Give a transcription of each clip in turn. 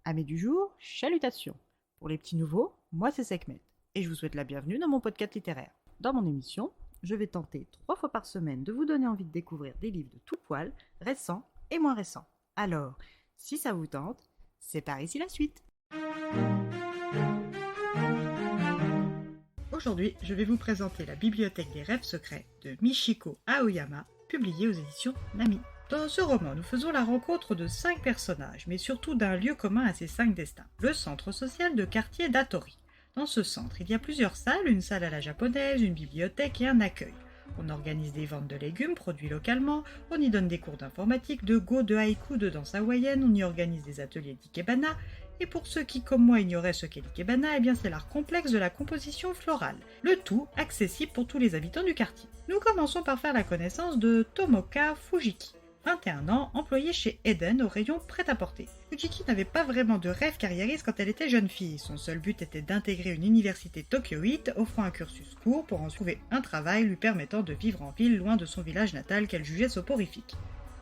Amis du jour, chalutations. Pour les petits nouveaux, moi c'est Sekhmet et je vous souhaite la bienvenue dans mon podcast littéraire. Dans mon émission, je vais tenter 3 fois par semaine de vous donner envie de découvrir des livres de tout poil, récents et moins récents. Alors, si ça vous tente, c'est par ici la suite. Aujourd'hui, je vais vous présenter La Bibliothèque des rêves secrets de Michiko Aoyama, publiée aux éditions Nami. Dans ce roman, nous faisons la rencontre de 5 personnages, mais surtout d'un lieu commun à ces 5 destins, le centre social de quartier d'Atori. Dans ce centre, il y a plusieurs salles, une salle à la japonaise, une bibliothèque et un accueil. On organise des ventes de légumes produits localement, on y donne des cours d'informatique, de go, de haïku, de danse hawaïenne, on y organise des ateliers d'ikebana, et pour ceux qui, comme moi, ignoraient ce qu'est l'ikebana, eh bien c'est l'art complexe de la composition florale. Le tout accessible pour tous les habitants du quartier. Nous commençons par faire la connaissance de Tomoka Fujiki. 21 ans, employée chez Eden au rayon prêt-à-porter. Fujiki n'avait pas vraiment de rêve carriériste quand elle était jeune fille. Son seul but était d'intégrer une université tokyoïte, offrant un cursus court pour en trouver un travail lui permettant de vivre en ville loin de son village natal qu'elle jugeait soporifique.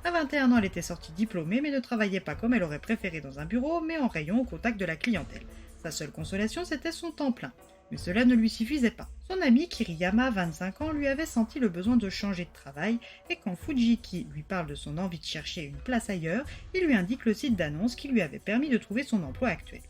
À 21 ans, elle était sortie diplômée mais ne travaillait pas comme elle aurait préféré dans un bureau, mais en rayon au contact de la clientèle. Sa seule consolation, c'était son temps plein. Mais cela ne lui suffisait pas. Son ami Kiriyama, 25 ans, lui avait senti le besoin de changer de travail et quand Fujiki lui parle de son envie de chercher une place ailleurs, il lui indique le site d'annonce qui lui avait permis de trouver son emploi actuel.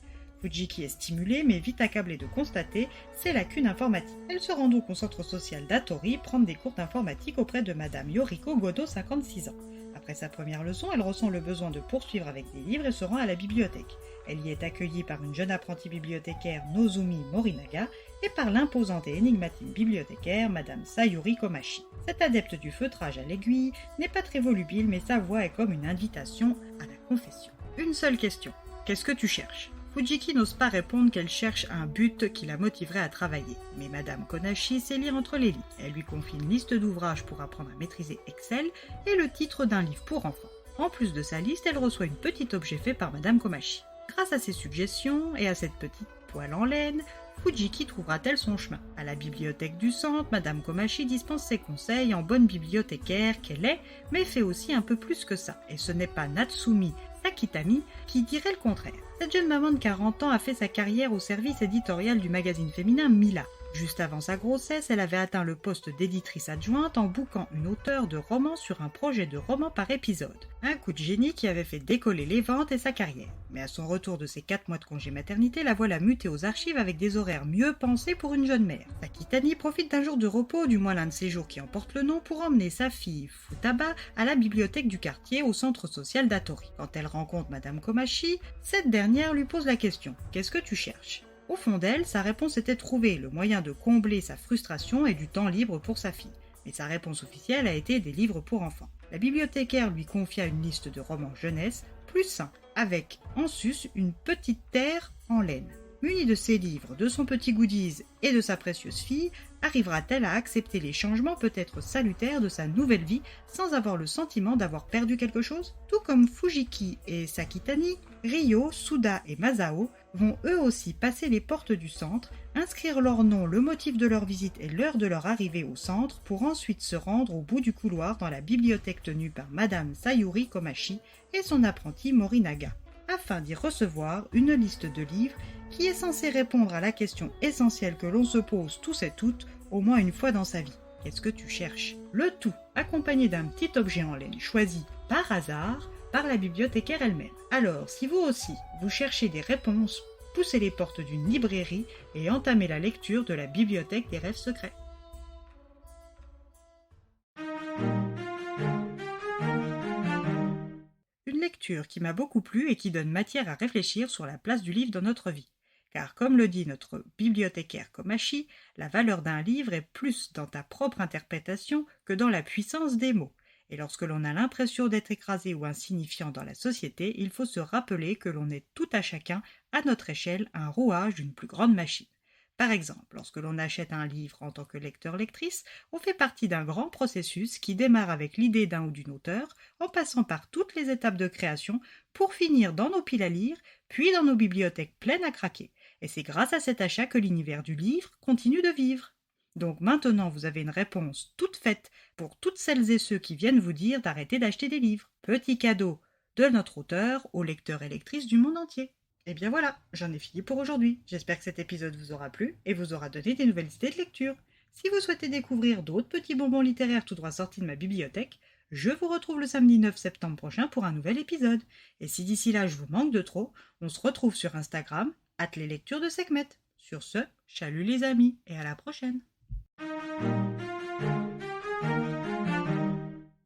Fujiki est stimulée mais vite accablée de constater ses lacunes informatiques. Elle se rend donc au centre social d'Atori prendre des cours d'informatique auprès de Madame Yoriko Godo, 56 ans. Après sa première leçon, elle ressent le besoin de poursuivre avec des livres et se rend à la bibliothèque. Elle y est accueillie par une jeune apprentie bibliothécaire, Nozumi Morinaga, et par l'imposante et énigmatique bibliothécaire, Madame Sayuri Komachi. Cette adepte du feutrage à l'aiguille n'est pas très volubile, mais sa voix est comme une invitation à la confession. Une seule question. Qu'est-ce que tu cherches ? Fujiki n'ose pas répondre qu'elle cherche un but qui la motiverait à travailler. Mais Madame Konashi sait lire entre les lignes. Elle lui confie une liste d'ouvrages pour apprendre à maîtriser Excel et le titre d'un livre pour enfants. En plus de sa liste, elle reçoit une petite objet fait par Madame Komachi. Grâce à ses suggestions et à cette petite poêle en laine, Fujiki trouvera-t-elle son chemin ? À la bibliothèque du centre, Madame Komachi dispense ses conseils en bonne bibliothécaire qu'elle est, mais fait aussi un peu plus que ça. Et ce n'est pas Natsumi Sakitami qui dirait le contraire. Cette jeune maman de 40 ans a fait sa carrière au service éditorial du magazine féminin Mila. Juste avant sa grossesse, elle avait atteint le poste d'éditrice adjointe en bookant une auteure de romans sur un projet de roman par épisode. Un coup de génie qui avait fait décoller les ventes et sa carrière. Mais à son retour de ses 4 mois de congé maternité, la voilà mutée aux archives avec des horaires mieux pensés pour une jeune mère. Sakitani profite d'un jour de repos, du moins l'un de ces jours qui en porte le nom, pour emmener sa fille, Futaba, à la bibliothèque du quartier au centre social d'Atori. Quand elle rencontre Madame Komachi, cette dernière lui pose la question « Qu'est-ce que tu cherches ?» Au fond d'elle, sa réponse était trouver le moyen de combler sa frustration et du temps libre pour sa fille. Mais sa réponse officielle a été des livres pour enfants. La bibliothécaire lui confia une liste de romans jeunesse plus sains, avec en sus une petite terre en laine. Munie de ses livres, de son petit goodies et de sa précieuse fille, arrivera-t-elle à accepter les changements peut-être salutaires de sa nouvelle vie sans avoir le sentiment d'avoir perdu quelque chose ? Tout comme Fujiki et Sakitani, Ryo, Suda et Masao vont eux aussi passer les portes du centre, inscrire leur nom, le motif de leur visite et l'heure de leur arrivée au centre pour ensuite se rendre au bout du couloir dans la bibliothèque tenue par Madame Sayuri Komachi et son apprenti Morinaga, afin d'y recevoir une liste de livres qui est censée répondre à la question essentielle que l'on se pose tous et toutes au moins une fois dans sa vie. Qu'est-ce que tu cherches ? Le tout accompagné d'un petit objet en laine choisi par hasard par la bibliothécaire elle-même. Alors, si vous aussi, vous cherchez des réponses, poussez les portes d'une librairie et entamez la lecture de la Bibliothèque des rêves secrets. Une lecture qui m'a beaucoup plu et qui donne matière à réfléchir sur la place du livre dans notre vie. Car comme le dit notre bibliothécaire Komachi, la valeur d'un livre est plus dans ta propre interprétation que dans la puissance des mots. Et lorsque l'on a l'impression d'être écrasé ou insignifiant dans la société, il faut se rappeler que l'on est tout à chacun, à notre échelle, un rouage d'une plus grande machine. Par exemple, lorsque l'on achète un livre en tant que lecteur-lectrice, on fait partie d'un grand processus qui démarre avec l'idée d'un ou d'une auteure, en passant par toutes les étapes de création, pour finir dans nos piles à lire, puis dans nos bibliothèques pleines à craquer. Et c'est grâce à cet achat que l'univers du livre continue de vivre. Donc maintenant, vous avez une réponse toute faite pour toutes celles et ceux qui viennent vous dire d'arrêter d'acheter des livres. Petit cadeau de notre auteur aux lecteurs et lectrices du monde entier. Et bien voilà, j'en ai fini pour aujourd'hui. J'espère que cet épisode vous aura plu et vous aura donné des nouvelles idées de lecture. Si vous souhaitez découvrir d'autres petits bonbons littéraires tout droit sortis de ma bibliothèque, je vous retrouve le samedi 9 septembre prochain pour un nouvel épisode. Et si d'ici là je vous manque de trop, on se retrouve sur Instagram, @leslectures de Sekhmet. Sur ce, chalut les amis et à la prochaine.